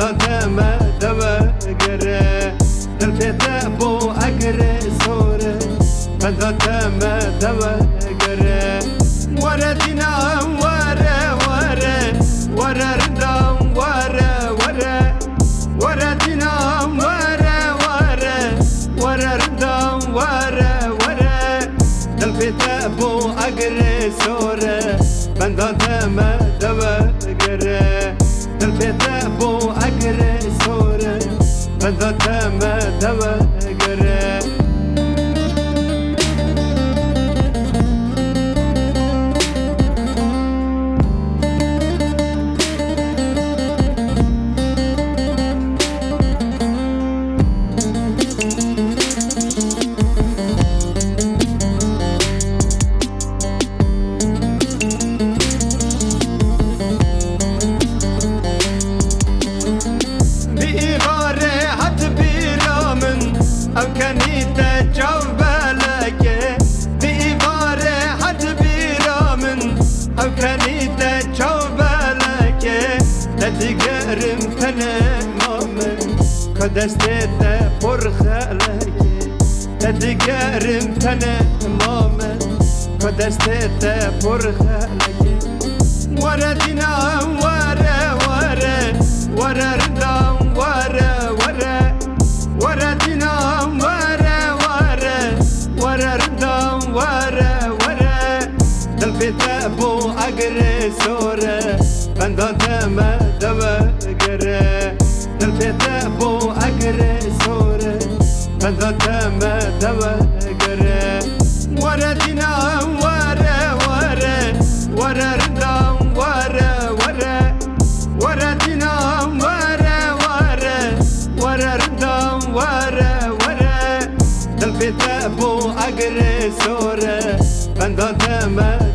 دادم دوا گره دل پیت بو اگر سوره دادم دوا گره وره دینام وره وره وره ردام وره وره وره دینام وره وره وره ردام وره وره دل پیت بو اگر سوره دادم دوا گره دل پیت بو اگر سوره دادم دوا گره او کنی تجاو بلکه دیواره حد بیرامن او کنی تجاو بلکه تدیگرم تنمامن که دستت پر خلکه تدیگرم تنمامن که دستت پر خلکه وره دینام وره وره وره ردام وره وره وره دینام وره وره وره ردام وره وره دل پیت بو اگر سوره دادم دوا گره دل پیت بو اگر سوره دادم دوا گره وره دینام وره وره وره ردام وره وره وره دینام وره وره وره ردام وره وره دل پیت بو اگر سوره دادم